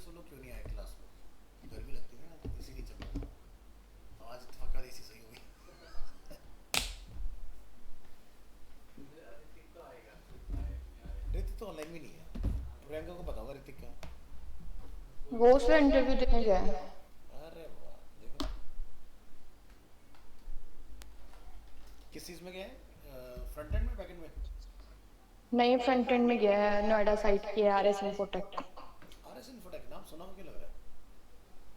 वो लोग क्यों नहीं आए क्लास में? गर्मी लगती है ना, तो इसी नहीं चल रहा। आज इत्तेफाक इसी सही हो गई। ऋतिक तो ऑनलाइन भी नहीं है। प्रियंका को पता होगा ऋतिक का। वो उसका इंटरव्यू देने गया है। अरे वाह, देखो किस चीज़ में गया है, फ्रंट एंड में बैक एंड में? नई फ्रंट एंड में गया है, नोएडा साइट की R S infotech. R S infotech नाम सुना हो क्या लग रहा है?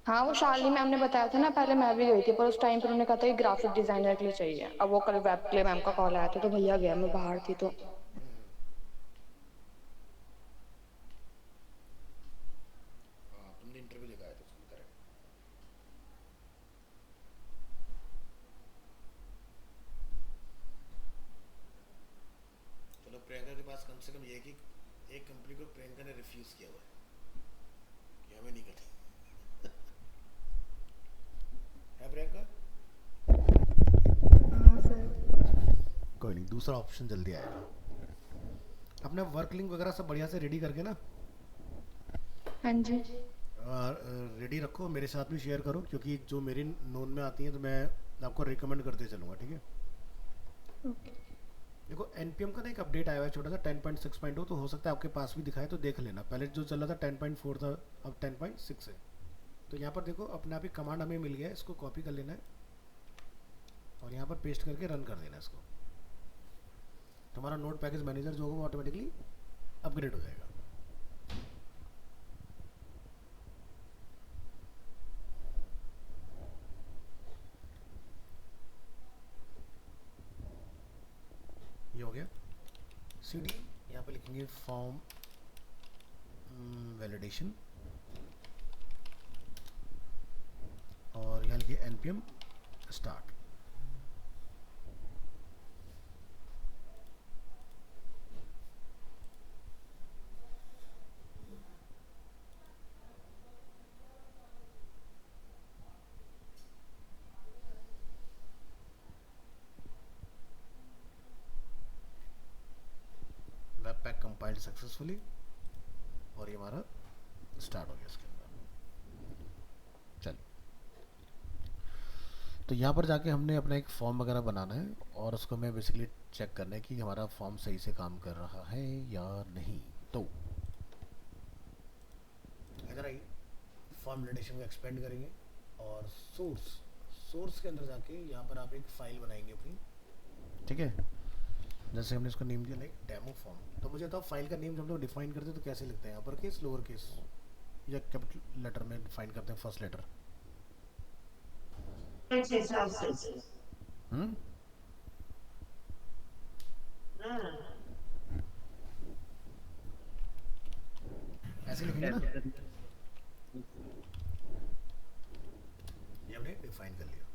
हाँ, वो शालिनी मैम ने बताया था ना, पहले मैं भी गई थी पर उस टाइम पर उन्होंने कहा था कि ग्राफिक डिजाइनर के लिए चाहिए। अब वो कल वेब के लिए मैम का कॉल आया था तो भैया गया, मैं बाहर थी तो। हाँ, तुमने इंटरव्यू देखा है तो उसमें करेक्ट। चलो, प्रियंका के पास कम से कम ये है कि एक कंपनी को प्रियंका ने रिफ्यूज़ किया हुआ है कि हमें नहीं करनी है प्रियंका। हाँ सर। कोई नहीं, दूसरा ऑप्शन जल्दी आएगा। अपने वर्क लिंक वगैरह सब बढ़िया से रेडी करके ना हाँ जी। रेडी रखो, मेरे साथ भी शेयर करो, क्योंकि जो मेरी नोन में आती हैं तो मैं आपको रिकमेंड करते चलूँगा, ठीक है? ओके। देखो एनपीएम का ना एक अपडेट आया हुआ है छोटा सा, 10.6.0, तो हो सकता है आपके पास भी दिखाए तो देख लेना। पहले जो चल रहा था 10.4 था, अब 10.6 है। तो यहाँ पर देखो अपने आप ही कमांड हमें मिल गया है, इसको कॉपी कर लेना है और यहाँ पर पेस्ट करके रन कर देना है इसको। तुम्हारा नोट पैकेज मैनेजर जो होगा वो ऑटोमेटिकली अपग्रेड हो जाएगा। ये हो गया। सी डी यहाँ पर लिखेंगे फॉर्म वैलिडेशन और यहाँ लिखिए NPM start. Web pack compiled successfully और ये हमारा स्टार्ट हो गया इसके अंदर। चलिए, तो यहाँ पर जाके हमने अपना एक फॉर्म वगैरह बनाना है और उसको हमें बेसिकली चेक करना है कि हमारा फॉर्म सही से काम कर रहा है या नहीं। तो इधर आइए, फॉर्म वैलिडेशन को एक्सपेंड करेंगे और सोर्स सोर्स के अंदर जाके यहाँ पर आप एक फाइल बनाएंगे अपनी, ठीक है? जैसे हमने इसको नेम दिया लाइक डेमो फॉर्म। तो मुझे बताओ फाइल का नेम जब हम लोग डिफाइन करते हैं तो कैसे लिखते हैं, अपर केस लोअर केस या कैपिटल लेटर में डिफाइन करते हैं फर्स्ट लेटर? हम्म, ऐसे लिखेंगे ना? ये हमने डिफाइन कर लिया।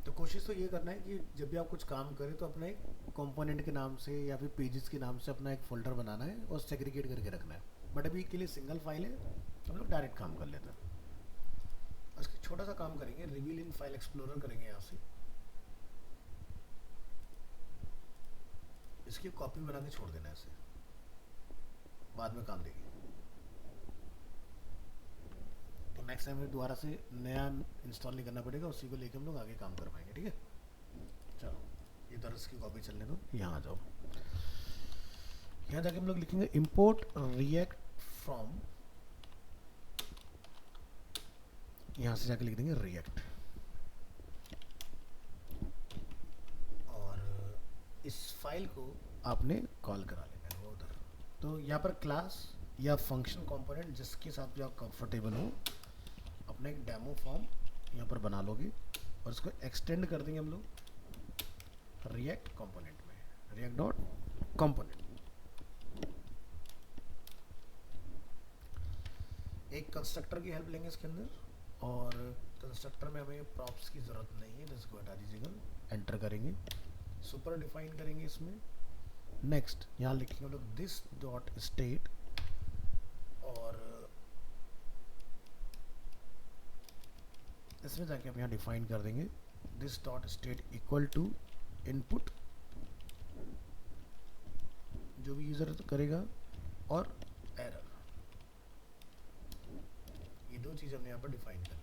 तो कोशिश तो ये करना है कि जब भी आप कुछ काम करें तो अपना एक कंपोनेंट के नाम से या फिर पेजेस के नाम से अपना एक फोल्डर बनाना है और सेग्रीगेट करके रखना है। बट अभी के लिए सिंगल फाइल है, हम लोग डायरेक्ट काम कर लेते हैं। उसकी छोटा सा काम करेंगे, रिवील इन फाइल एक्सप्लोरर करेंगे यहाँ से, इसकी कॉपी बना के छोड़ देना है इसे, बाद में काम देगी। तो नेक्स्ट टाइम हमें दोबारा से नया इंस्टॉल नहीं करना पड़ेगा, उसी को लेकर हम लोग आगे काम कर पाएंगे, ठीक है? चलो, इधर इसकी कॉपी चलने दो, यहाँ आ जाओ। यहाँ जाके हम लोग लिखेंगे इंपोर्ट रिएक्ट फ्रॉम, यहाँ से जाके लिख देंगे रिएक्ट और इस फाइल को आपने कॉल करा लेना है वो उधर। तो यहाँ पर क्लास या फंक्शन कंपोनेंट जिसके साथ भी आप कंफर्टेबल हो, अपना एक डेमो फॉर्म यहाँ पर बना लोगे और इसको एक्सटेंड कर देंगे हम लोग रिएक्ट कंपोनेंट में, रिएक्ट डॉट कंपोनेंट। एक कंस्ट्रक्टर की हेल्प लेंगे इसके अंदर और कंस्ट्रक्टर में हमें प्रॉप्स की ज़रूरत नहीं है, जिसको हटा दीजिएगा। एंटर करेंगे, सुपर डिफाइन करेंगे इसमें। नेक्स्ट यहाँ लिखेंगे हम लोग दिस डॉट स्टेट और इसमें जाके हम यहाँ डिफाइन कर देंगे this dot state equal to input जो भी यूज़र करेगा और एरर। दो चीज़ हमने यहाँ पर डिफाइन कर ली।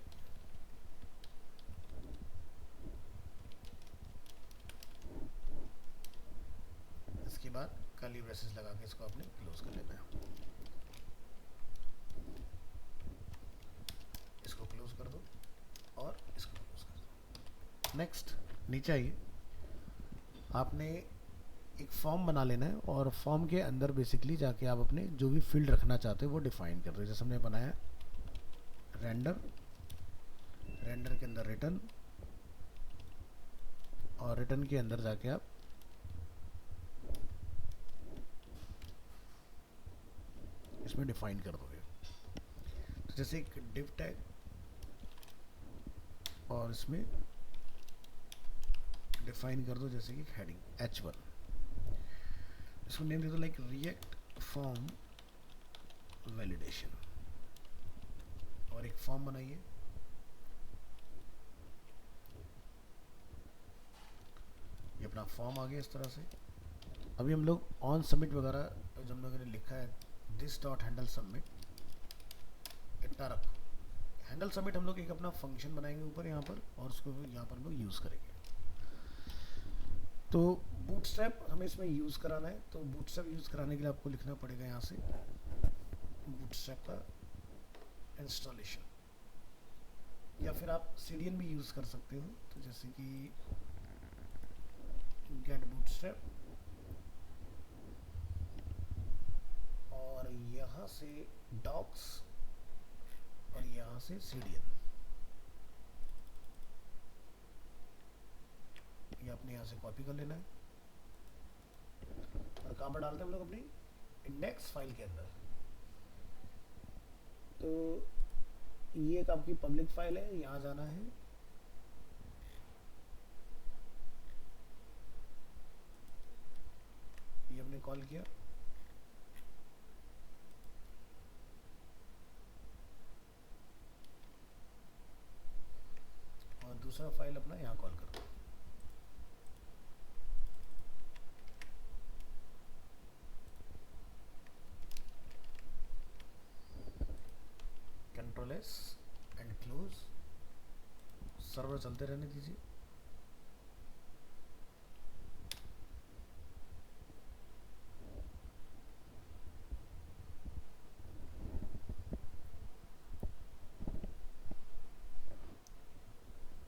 इसके बाद कर्ली ब्रेसेस लगा के इसको आपने क्लोज कर लेना है। इसको क्लोज कर दो और इसको क्लोज कर दो। नेक्स्ट नीचे आइए, आपने एक फॉर्म बना लेना है और फॉर्म के अंदर बेसिकली जाके आप अपने जो भी फील्ड रखना चाहते हो वो डिफाइन कर रहे हो। जैसे हमने बनाया रेंडर, रेंडर के अंदर रिटर्न, और रिटर्न के अंदर जाके आप इसमें डिफाइन कर दोगे। तो जैसे एक डिव टैग और इसमें डिफाइन कर दो जैसे कि हेडिंग H1, इसको नेम दे दो लाइक रिएक्ट फॉर्म वैलिडेशन, और एक फॉर्म बनाइए। ये अपना फॉर्म आ गया इस तरह से। अभी हम लोग ऑन सबमिट वगैरह जो हम लोगों ने लिखा है दिस डॉट हैंडल सबमिट, इतना रखो। हैंडल सबमिट हम लोग एक अपना फंक्शन बनाएंगे ऊपर यहाँ पर, और उसको यहाँ पर हम लोग यूज़ करेंगे। तो बूटस्ट्रैप हमें इसमें यूज़ कराना है, तो बूटस्ट्रैप यूज़ कराने के लिए आपको लिखना पड़ेगा यहाँ से बूटस्ट्रैप का इंस्टॉलेशन, या फिर आप CDN भी यूज़ कर सकते हो। तो जैसे कि गेट बूटस्ट्रैप, और यहाँ से डॉक्स, और यहाँ से CDN, ये अपने यहाँ से कॉपी कर लेना है। और कहाँ पर डालते हैं हम लोग? अपनी इंडेक्स फाइल के अंदर। तो ये एक आपकी पब्लिक फाइल है, यहाँ जाना है, ये हमने कॉल किया, और दूसरा फाइल अपना यहाँ कॉल कर दो। Control S and close, server चलते रहने दीजिए।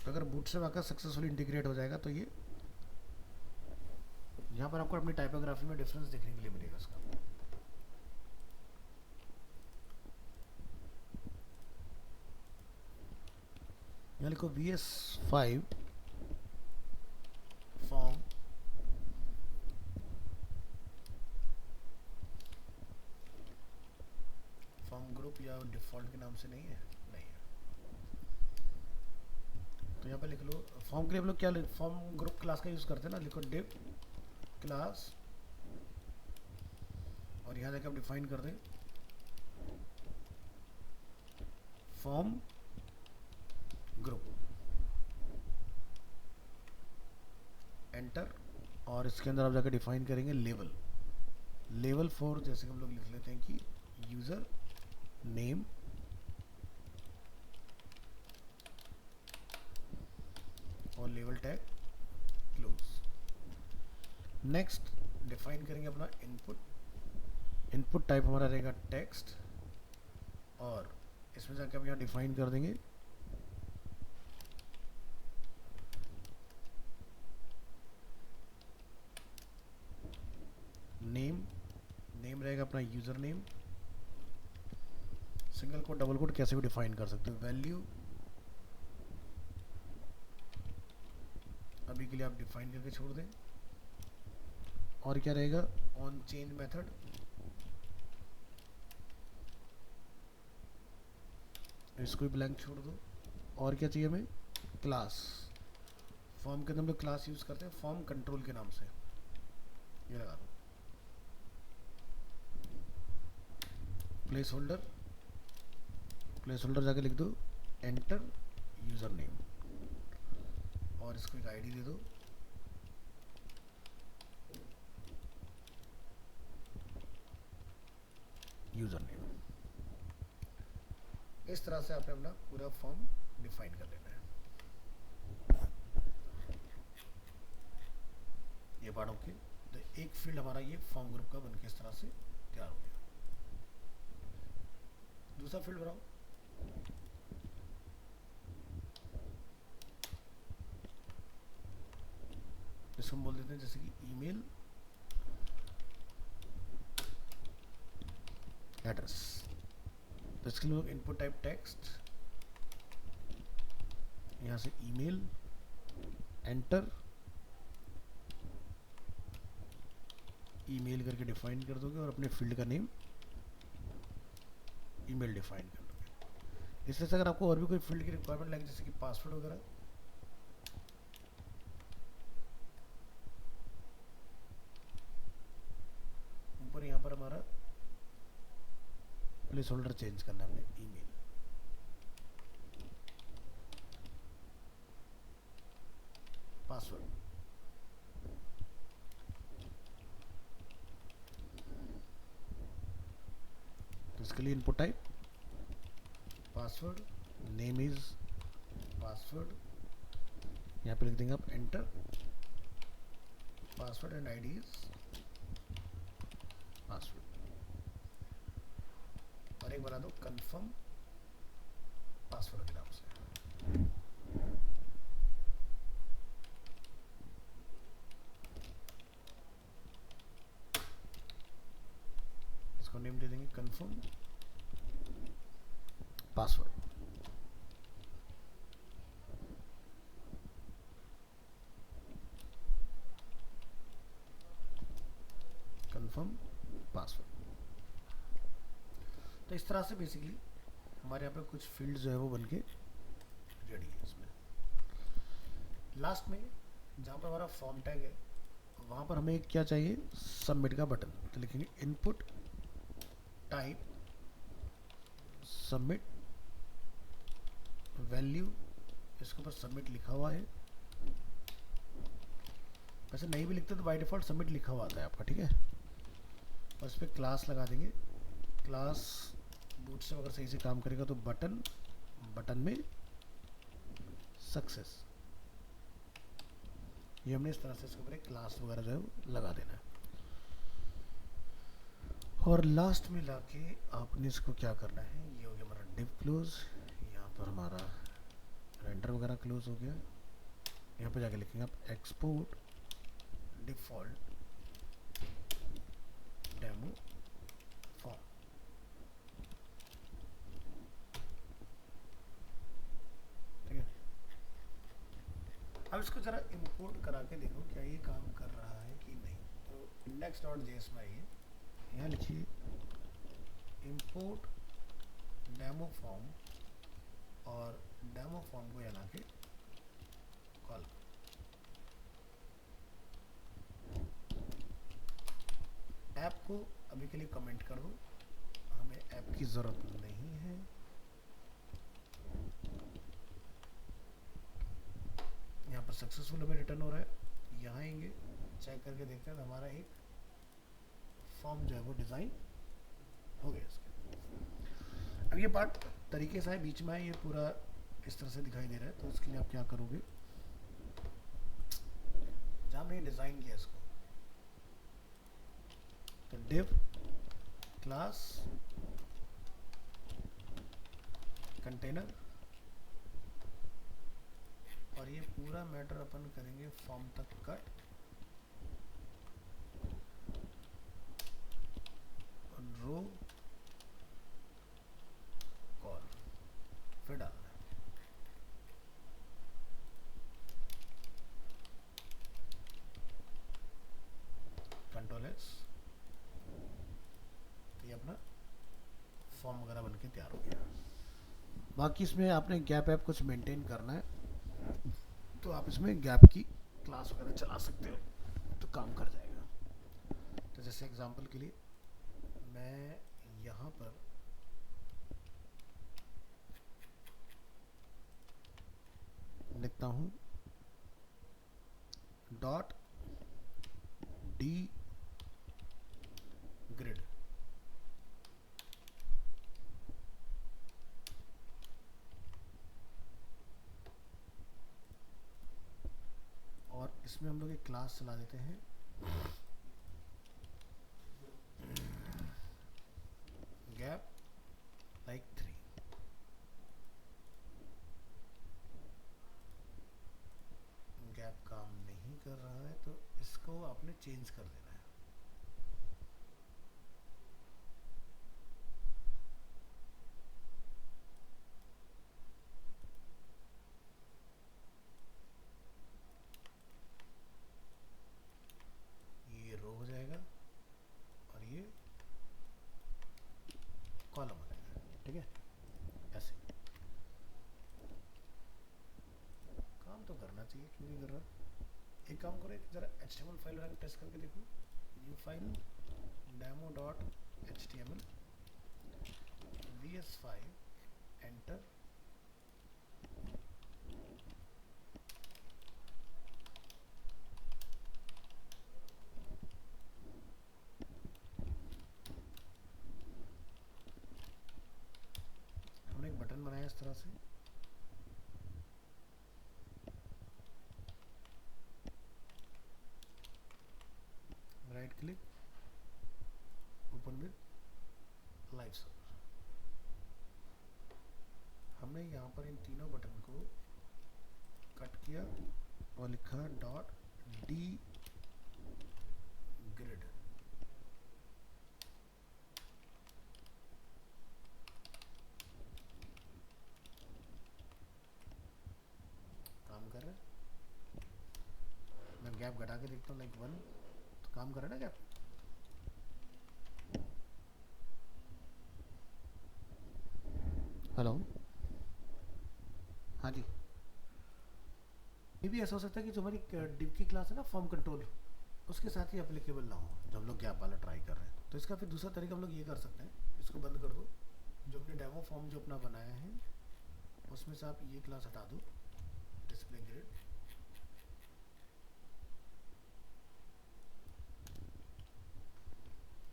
अगर बूटस्ट्रैप आकर सक्सेसफुली इंटीग्रेट हो जाएगा तो ये यहाँ पर आपको अपनी टाइपोग्राफी में डिफरेंस देखने के लिए मिलेगा इसका। यहाँ लिखो VS5 फॉर्म ग्रुप, या डिफॉल्ट के नाम से नहीं है, नहीं है। तो यहाँ पे लिख लो फॉर्म के लिए हम लोग क्या फॉर्म ग्रुप क्लास का यूज़ करते हैं ना, लिखो डिव क्लास, और यहाँ जाके आप डिफाइन कर दें फॉर्म ग्रुप, एंटर, और इसके अंदर आप जाकर डिफाइन करेंगे लेवल, लेवल 4, जैसे हम लोग लिख लेते हैं कि यूज़र नेम और level tag close. Next define करेंगे अपना इनपुट, इनपुट टाइप हमारा रहेगा टेक्स्ट, और इसमें जाके हम यहाँ डिफाइन कर देंगे नेम, नेम रहेगा अपना user name, single quote double quote कैसे भी डिफाइन कर सकते हो। वैल्यू अभी के लिए आप डिफाइन करके छोड़ दें, और क्या रहेगा ऑन चेंज मेथड, इसको भी ब्लैंक छोड़ दो। और क्या चाहिए हमें? क्लास, फॉर्म के अंदर हम लोग क्लास यूज़ करते हैं फॉर्म कंट्रोल के नाम से, ये लगा दो। प्लेस होल्डर, प्लेस होल्डर जाके लिख दो एंटर यूज़र नेम, और इसको एक आईडी दे दो, यूज़र नेम। इस तरह से आपने अपना पूरा फॉर्म डिफाइन कर लेना है। ये पार्ट ओके। तो एक फील्ड हमारा ये फॉर्म ग्रुप का बनके इस तरह से तैयार हो गया। दूसरा फील्ड बनाओ। इसको हम बोल देते हैं जैसे कि ईमेल एड्रेस। तो इसके लिए इनपुट टाइप टेक्स्ट, यहाँ से ईमेल, एंटर, ईमेल करके डिफाइन कर दोगे और अपने फील्ड का नेम ईमेल डिफाइन कर दोगे। इससे अगर आपको और भी कोई फील्ड की रिक्वायरमेंट लगे जैसे कि पासवर्ड वगैरह, ऊपर यहाँ पर हमारा प्लेस होल्डर चेंज करना है हमने ईमेल, पासवर्ड। तो इसके लिए input type password, name is password, यहाँ पे लिख देंगे आप enter, password and ID is password, और एक बना दो कंफर्म पासवर्ड के नाम से। इसको नेम दे देंगे कंफर्म पासवर्ड। Confirm password. तो इस तरह से बेसिकली हमारे यहाँ पे कुछ फील्ड जो है वो बनके रेडी है। इसमें लास्ट में जहाँ पर हमारा फॉर्म टैग है वहाँ पर हमें क्या चाहिए, सबमिट का बटन। तो लिखेंगे इनपुट टाइप सबमिट वैल्यू, इसके ऊपर सबमिट लिखा हुआ है। वैसे नहीं भी लिखते तो बाय डिफॉल्ट सबमिट लिखा हुआ आता है आपका, ठीक है। और इस पर क्लास लगा देंगे, क्लास बूट से अगर सही से काम करेगा तो बटन, बटन में सक्सेस। ये हमने इस तरह से इसके ऊपर एक क्लास वगैरह जो है वो लगा देना है। और लास्ट में लाके आपने इसको क्या करना है, ये हो गया हमारा डिव क्लोज, यहाँ पर हमारा रेंडर वगैरह क्लोज हो गया। यहाँ पे जाके लिखेंगे आप एक्सपोर्ट डिफॉल्ट डेमो फॉर्म। ठीक है, अब इसको जरा इंपोर्ट करा के देखो क्या ये काम कर रहा है कि नहीं। तो index.js में आइए, यहाँ लिखिए इंपोर्ट डेमो फॉर्म और डेमो फॉर्म को यहाँ लाके कॉल करो। ऐप को अभी के लिए कमेंट कर दो, हमें ऐप की ज़रूरत नहीं है। यहाँ पर सक्सेसफुल हमें रिटर्न हो रहा है। यहाँ आएंगे, चेक करके देखते हैं तो हमारा एक फॉर्म जो है वो डिज़ाइन हो गया इसके। अब ये पार्ट तरीके से है, बीच में है, ये पूरा इस तरह से दिखाई दे रहा है। तो इसके लिए आप क्या करोगे, जहाँ हमने डिज़ाइन किया इसको, तो डिव क्लास कंटेनर, और ये पूरा मैटर अपन करेंगे फॉर्म तक कट, रो कॉल फिर डालना है। कंट्रोल एस, तो ये अपना फॉर्म वगैरह बनके तैयार हो गया। बाकी इसमें आपने गैप ऐप कुछ मेंटेन करना है तो आप इसमें गैप की क्लास वगैरह चला सकते हो तो काम कर जाएगा। तो जैसे एग्जांपल के लिए मैं यहाँ पर लिखता हूँ डॉट डी ग्रिड, इसमें हम लोग एक क्लास चला देते हैं गैप लाइक 3। गैप काम नहीं कर रहा है तो इसको आपने चेंज कर देना है। ये रो हो जाएगा और ये कॉलम हो जाएगा, ठीक है। ऐसे काम तो करना चाहिए, क्यों नहीं कर रहा। एक काम करो, एक जरा HTML फाइल रन टेस्ट करके देखो। New file demo.html vs5 enter. हमने एक बटन बनाया इस तरह से, right click, open with live server. हमने यहाँ पर इन तीनों बटन को कट किया और लिखा डॉट डी ग्रिड। काम कर रहा है। मैं गैप घटा के देखता हूँ, लाइक 1, तो काम कर रहा है ना गैप। हेलो, हाँ जी। ये भी ऐसा हो सकता है कि जो हमारी डिव की क्लास है ना, फॉर्म कंट्रोल, उसके साथ ही एप्लीकेबल ना हो जब हम लोग गैप वाला ट्राई कर रहे हैं। तो इसका फिर दूसरा तरीका हम लोग ये कर सकते हैं, इसको बंद कर दो। जो अपने डेमो फॉर्म जो अपना बनाया है उसमें से आप ये क्लास हटा दो, डिस्प्ले ग्रिड,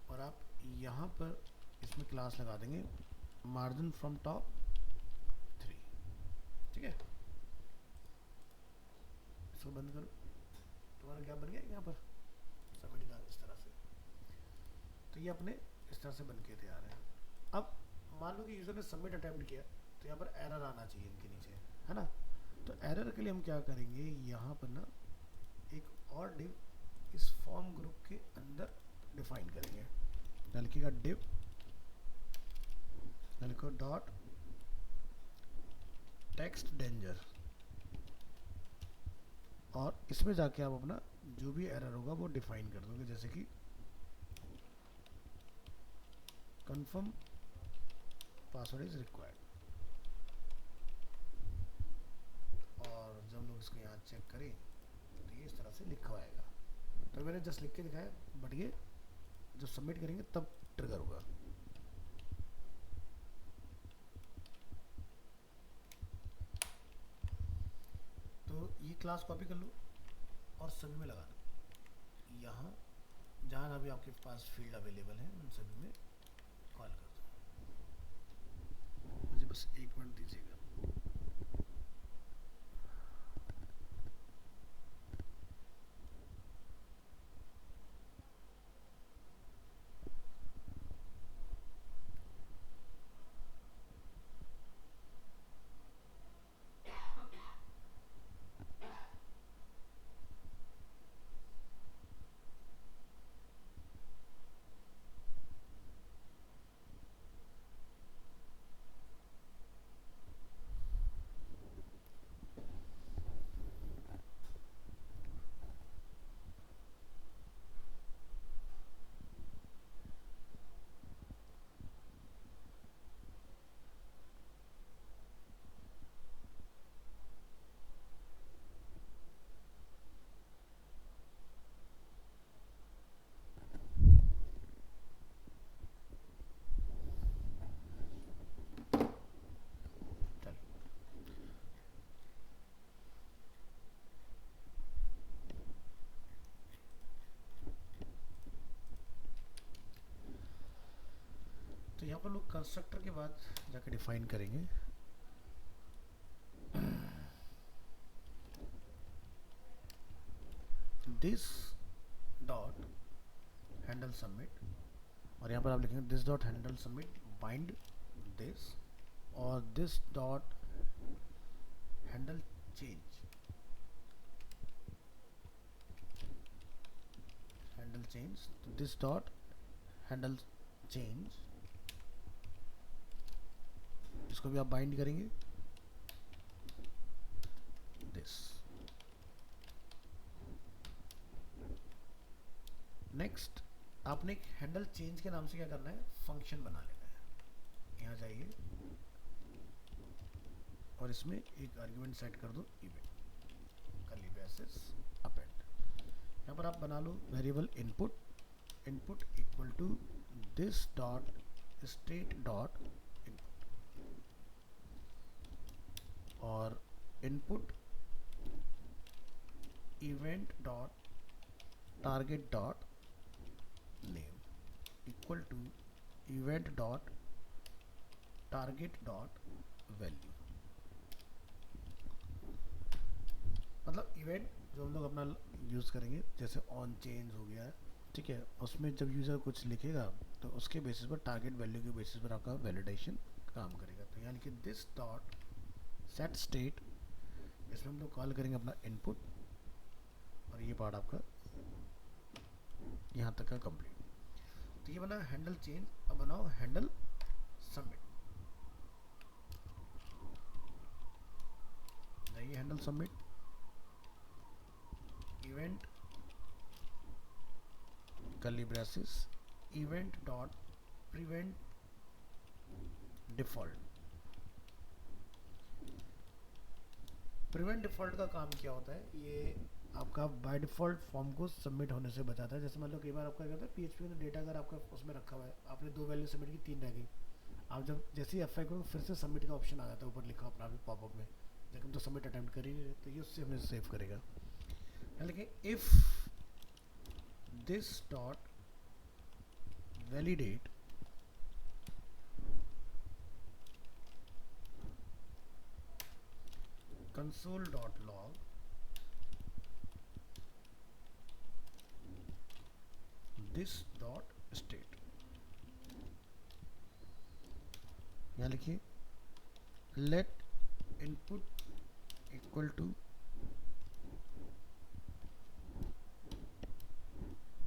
और आप यहाँ पर इसमें क्लास लगा देंगे मार्जिन फ्रॉम टॉप 3, ठीक है। इसको बंद करो, तुम्हारा गैप बन गया यहाँ पर सबमिट का इस तरह से। तो ये अपने इस तरह से बन के तैयार है। अब मान लो कि यूज़र ने सबमिट अटेम्प्ट किया, तो यहाँ पर एरर आना चाहिए इनके नीचे, है ना। तो एरर के लिए हम क्या करेंगे, यहाँ पर ना एक और डिव इस फॉर्म ग्रुप के अंदर डिफाइन करेंगे। नलकी का डिव, नलको डॉट टेक्स्ट डेंजर, और इसमें जाके आप अपना जो भी एरर होगा वो डिफाइन कर दोगे, जैसे कि confirm पासवर्ड इज रिक्वायर्ड। और जब लोग इसको यहाँ चेक करें तो ये इस तरह से लिखा आएगा। तो मैंने जस्ट लिख के दिखाया, बट ये जब सबमिट करेंगे तब ट्रिगर होगा। तो ये क्लास कॉपी कर लो और सभी में लगा दो। यहाँ जहाँ अभी आपके पास फील्ड अवेलेबल है उन सभी में कॉल कर दो। मुझे बस 1 मिनट दीजिएगा। तो यहाँ पर लोग कंस्ट्रक्टर के बाद जाके डिफाइन करेंगे दिस डॉट हैंडल सबमिट, और यहाँ पर आप लिखेंगे this dot handle submit bind this, और this dot handle change, handle change, तो दिस डॉट हैंडल चेंज, इसको भी आप बाइंड करेंगे दिस। नेक्स्ट आपने एक हैंडल चेंज के नाम से क्या करना है, फंक्शन बना लेना है। यहाँ जाइए और इसमें एक आर्गुमेंट सेट कर दो इवेंट, कर्ली ब्रेसेस अपेंड। यहाँ पर आप बना लो variable input, input equal to this dot state dot input, और input event dot target dot name equal to event dot target dot value. मतलब इवेंट जो हम लोग अपना यूज़ करेंगे, जैसे ऑन चेंज हो गया, ठीक है, उसमें जब यूज़र कुछ लिखेगा तो उसके बेसिस पर, टारगेट वैल्यू के बेसिस पर आपका वैलिडेशन काम करेगा। तो यहाँ लिखिए दिस डॉट सेट स्टेट, इसमें हम लोग कॉल करेंगे अपना इनपुट, और ये पार्ट आपका यहाँ तक का कंप्लीट। तो ये बना हैंडल चेंज। अब बनाओ हैंडल सबमिट, जाइए handle submit, event curly braces event dot prevent default. Prevent default का काम क्या होता है, ये आपका बाय डिफ़ॉल्ट फॉर्म को सबमिट होने से बचाता है। जैसे मान लो कई बार आपका क्या होता है, पीएचपी में डेटा अगर आपका उसमें रखा हुआ है, आपने 2 वैल्यू सबमिट की, 3 रह गई, आप जब जैसे ही F5 करो फिर से सबमिट का ऑप्शन आ जाता है ऊपर लिखा अपना भी पॉपअप में, लेकिन तो सबमिट अटेम्प्ट कर ही नहीं रहे, तो ये उससे हमें सेव करेगा। लेकिन if this dot validate console.log this dot state, यहाँ लिखिए let input equal to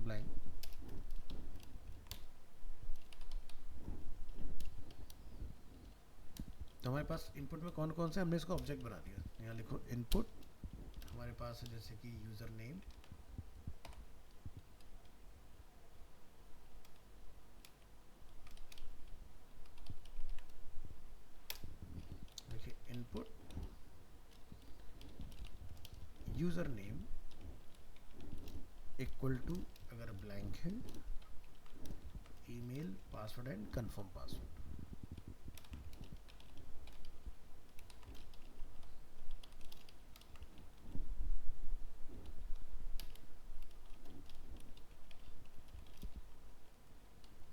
blank, तो हमारे पास इनपुट में कौन कौन से, हमने इसको ऑब्जेक्ट बना दिया। यहाँ लिखो इनपुट, हमारे पास है जैसे कि यूजर नेम, देखिए input user name equal to, अगर ब्लैंक है, email password and confirm password.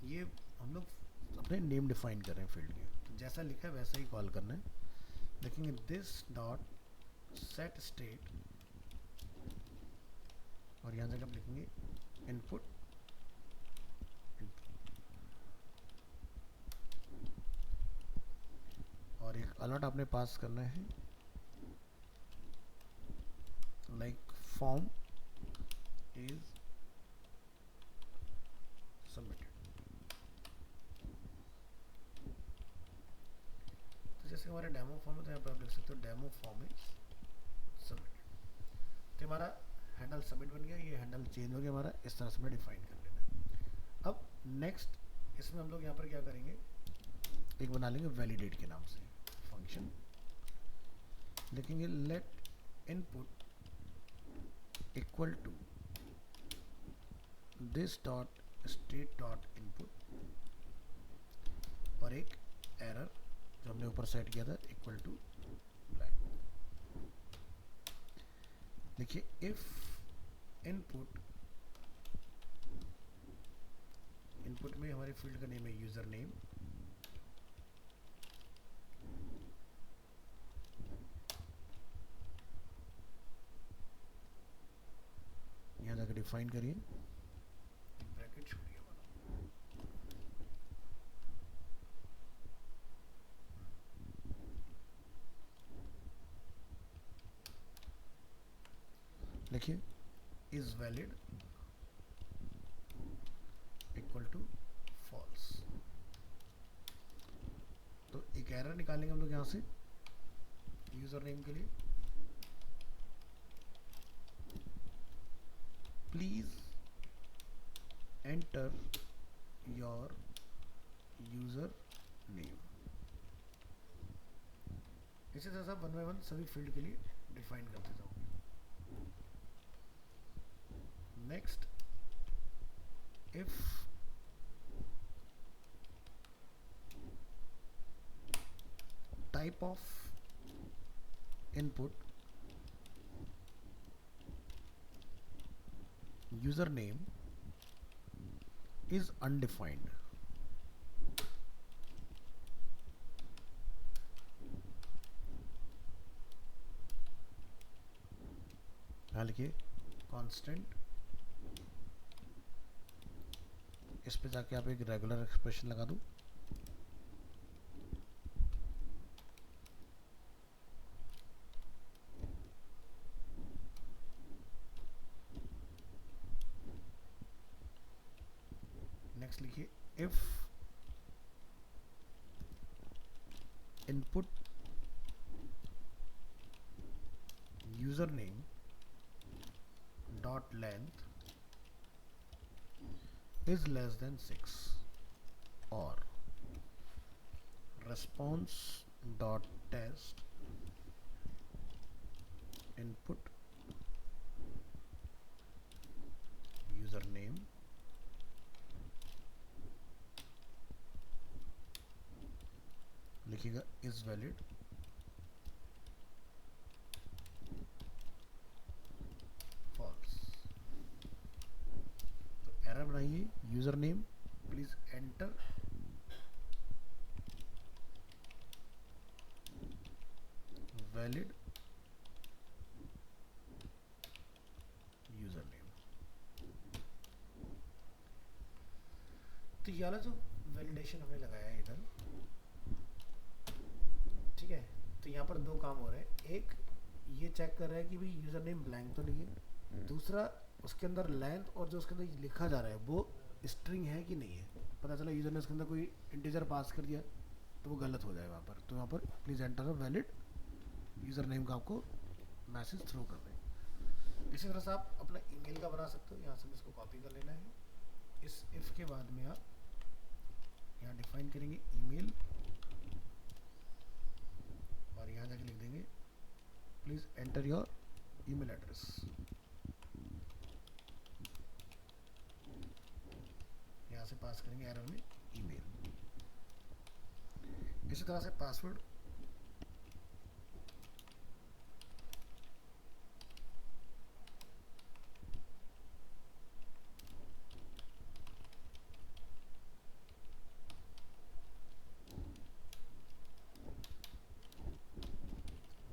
ये हम लोग अपने नेम डिफाइन कर रहे हैं फील्ड के, तो जैसा लिखा है वैसा ही कॉल करना है। देखेंगे दिस डॉट सेट स्टेट, और यहाँ जगह आप लिखेंगे इनपुट, और एक अलर्ट आपने पास करना है लाइक फॉर्म इज सबमिटेड। तो जैसे हमारे डेमो फॉर्म है, तो यहाँ पर आप लिख सकते हो डेमो फॉर्म इज सबमिटेड। तो हमारा हैंडल सबमिट बन गया, ये हैंडल चेंज हो गया हमारा, इस तरह से हमें डिफाइन कर लेना। अब नेक्स्ट इसमें हम लोग यहाँ पर क्या करेंगे, एक बना लेंगे वैलिडेट के नाम से फंक्शन, लिखेंगे let input equal to this dot state dot input, और एक एरर जो हमने ऊपर सेट किया था इक्वल टू ब्लैंक। देखिए इफ इनपुट, इनपुट में हमारे फील्ड का नेम है यूजर नेम, यहाँ डिफाइन करिए, ब्रैकेट छोड़िए वाला, लिखिए is valid equal to false. तो एक एरर निकालेंगे हम लोग यहाँ से यूजर नेम के लिए, please enter your user name. इसी तरह से वन बाय वन सभी फील्ड के लिए डिफाइन करते जाओगे। Next, if type of input username is undefined, यहाँ लिखिए कांस्टेंट, इस पे जाके आप एक रेगुलर एक्सप्रेशन लगा दो, नेक्स्ट लिखिए if input user name dot length is less than 6 or response dot test input username लिखिएगा is valid false। तो एरर बनाइए user name please enter valid user name. तो ये वाला जो वैलिडेशन हमने लगाया है इधर, ठीक है, तो यहाँ पर दो काम हो रहे हैं। एक ये चेक कर रहा है कि भाई यूजर नेम ब्लैंक तो नहीं है, दूसरा उसके अंदर लेंथ और जो उसके अंदर लिखा जा रहा है वो स्ट्रिंग है कि नहीं है। पता चला यूजर ने उसके अंदर कोई इंटीजर पास कर दिया तो वो गलत हो जाए वहाँ पर। तो वहाँ पर please enter a valid user name का आपको मैसेज थ्रो कर दें। इसी तरह से आप अपना ईमेल का बना सकते हो। यहाँ से इसको कॉपी कर लेना है। इस इफ़ के बाद में आप यहाँ डिफाइन करेंगे ईमेल और यहाँ जाके लिख देंगे please enter your email address. यहाँ से पास करेंगे एरर में ईमेल। इसी तरह से पासवर्ड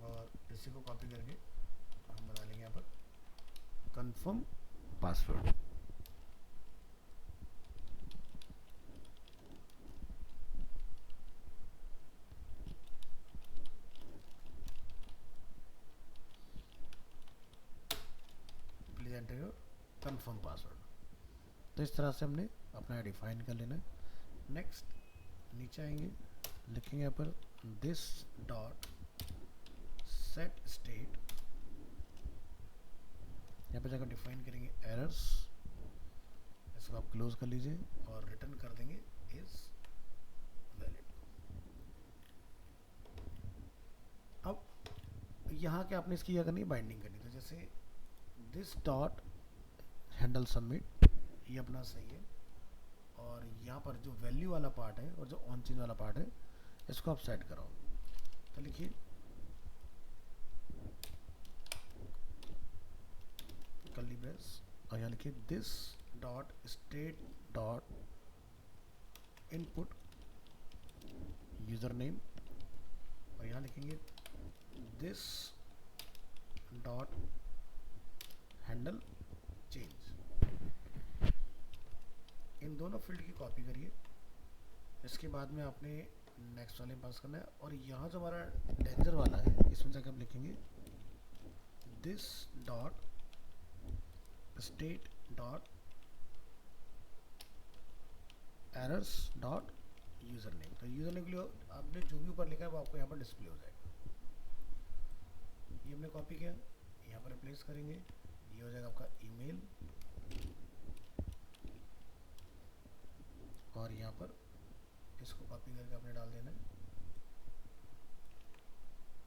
और इसी को कॉपी करके हम बना लेंगे यहाँ पर confirm password. Please enter your confirm password. तो इस तरह से हमने अपना डिफाइन कर लेना है। नेक्स्ट नीचे आएंगे, लिखेंगे यहाँ पर दिस डॉट सेट स्टेट, यहाँ पे जाकर डिफाइन करेंगे एरर्स, इसको आप क्लोज कर लीजिए और रिटर्न कर देंगे इज वैलिड। अब यहाँ के आपने इसकी क्या करनी है, बाइंडिंग करनी। तो जैसे दिस डॉट हैंडल सबमिट ये अपना सही है, और यहाँ पर जो वैल्यू वाला पार्ट है और जो ऑन चेंज वाला पार्ट है इसको आप सेट कराओ। तो लिखिए कर्ली ब्रेस और यहाँ लिखिए this dot state dot input user name और यहाँ लिखेंगे दिस डॉट हैंडल चेंज। इन दोनों फील्ड की कॉपी करिए। इसके बाद में आपने नेक्स्ट वाले पास करना है, और यहाँ जो हमारा डेंजर वाला है इसमें जाकर आप लिखेंगे this dot state dot errors dot user name. तो यूज़र नेम के लिए आपने जो भी ऊपर लिखा है वो आपको यहाँ पर डिस्प्ले हो जाएगा। ये हमने कॉपी किया, यहाँ पर रिप्लेस करेंगे, ये हो जाएगा आपका ईमेल, और यहाँ पर इसको कॉपी करके आपने डाल देना है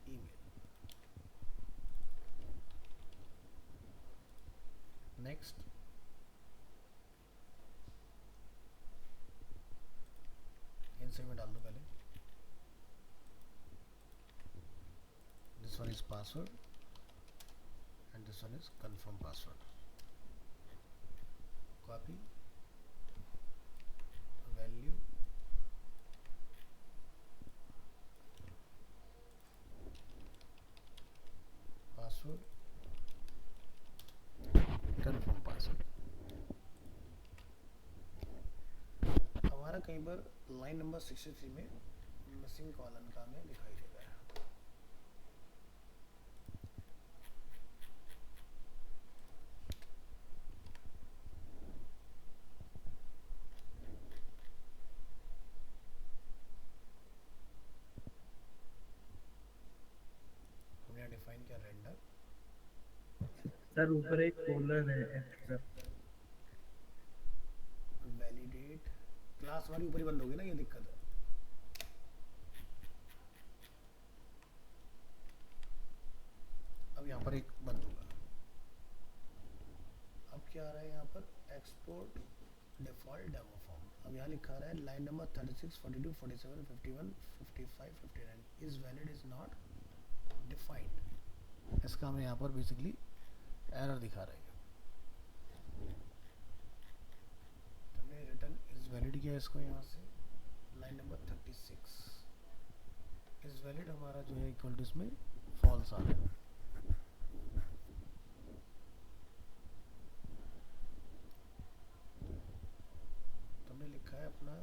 ईमेल। नेक्स्ट, इनसे में डाल दो पहले, this one is password and this one is confirm password. Copy, value, password, confirm password. हमारा कई बार लाइन नंबर 63 में मिसिंग कॉलन का हमें दिखाई दे रहा है। हमने डिफाइन किया रेंडर। सर ऊपर एक कॉलर है एक्स्ट्रा। वैलिडेट क्लास हमारी ऊपर ही बंद होगी ना, ये दिक्कत है। अब यहाँ पर एक बंद होगा। अब क्या आ रहा है यहाँ पर, एक्सपोर्ट डिफॉल्ट डेमो फॉर्म। अब यहाँ लिखा रहा है line number 36, 42, 47, 51, 55, 59 is valid is not defined. इसका हमें यहाँ पर बेसिकली एरर दिखा रहा है। हमने रिटर्न इज वैलिड किया इसको, यहाँ से लाइन नंबर 36 इज वैलिड हमारा जो है इक्वल टू इसमें फॉल्स आ रहा है। तो हमने लिखा है अपना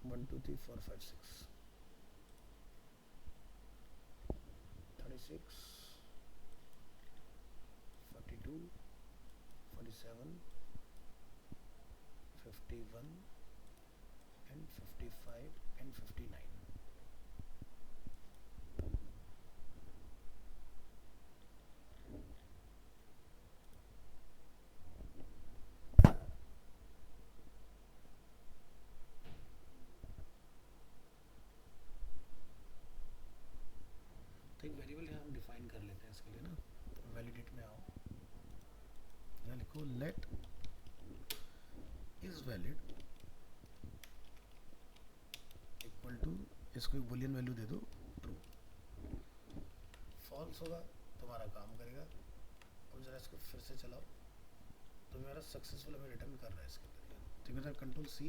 one two three four five six 36 42 47 51 and 55 and 59। तो एक वेरिएबल हम डिफाइन कर लेते हैं इसके लिए ना। वैलिडेट में आओ, यहाँ लिखो let is valid equal to, इसको एक बुलियन वैल्यू दे दो ट्रू। फॉल्स होगा तो हमारा काम करेगा। अब जरा इसको फिर से चलाओ, तो मेरा सक्सेसफुल हमें रिटर्न कर रहा है इसके अंदर। तो मेरा control C,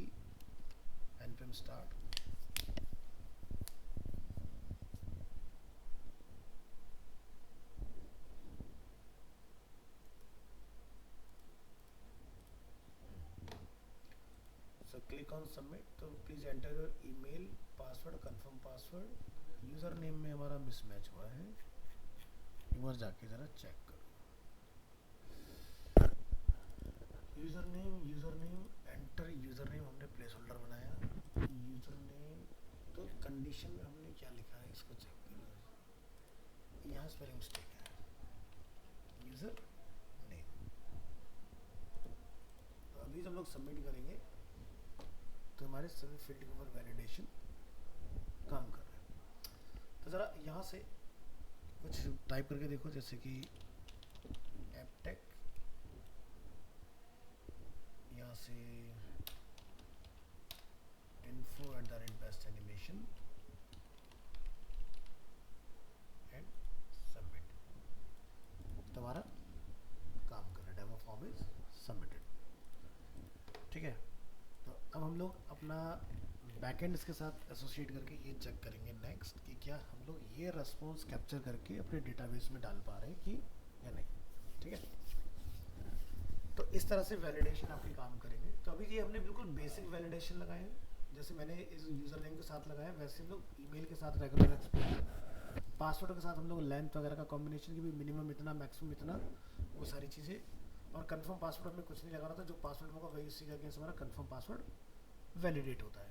npm start, so click on submit। तो please enter your email, password, confirm password. User name में हमारा मिसमैच हुआ है, एक बार जाके ज़रा चेक करो। User name enter user name, हमने प्लेस होल्डर बनाया। यूज़र नेम, तो कंडीशन में हमने क्या लिखा है इसको चेक करो। यहाँ स्पेलिंग मिस्टेक है, यूज़र नेम। तो अभी जब हम लोग सबमिट करेंगे तो हमारे सभी फील्ड के ऊपर वैलिडेशन काम कर रहा है। तो ज़रा यहाँ से कुछ टाइप करके देखो, जैसे कि एपटेक, यहाँ से info@best animation एंड सबमिट। तो हमारा काम कर रहा है, डेमो फॉर्म इज सबमिटेड। ठीक है, तो अब हम लोग अपना बैकएंड इसके साथ एसोसिएट करके ये चेक करेंगे नेक्स्ट कि क्या हम लोग ये रेस्पॉन्स कैप्चर करके अपने डेटाबेस में डाल पा रहे हैं कि या नहीं, ठीक है। तो इस तरह से वैलिडेशन आपके काम करेंगे। तो अभी ये हमने बिल्कुल बेसिक वैलिडेशन लगाए हैं, जैसे मैंने इस यूज़र नेम के साथ लगाया, वैसे हम लोग ईमेल के साथ रेगुलर एक्सपोर्ट, पासवर्ड के साथ हम लोग लेंथ वगैरह का कॉम्बिनेशन की भी मिनिमम इतना मैक्सिमम इतना, वो सारी चीज़ें, और कंफर्म पासवर्ड में कुछ नहीं लगाना था, जो पासवर्ड होगा वही उसी के अगेंस्ट हमारा कंफर्म पासवर्ड वैलिडेट होता है।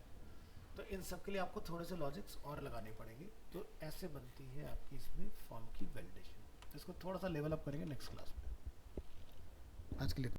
तो इन सब के लिए आपको थोड़े से लॉजिक्स और लगाने पड़ेंगे। तो ऐसे बनती है आपकी इसमें फॉर्म की वैलिडेशन। तो इसको थोड़ा सा लेवल अप करेंगे नेक्स्ट क्लास में। आज के लिए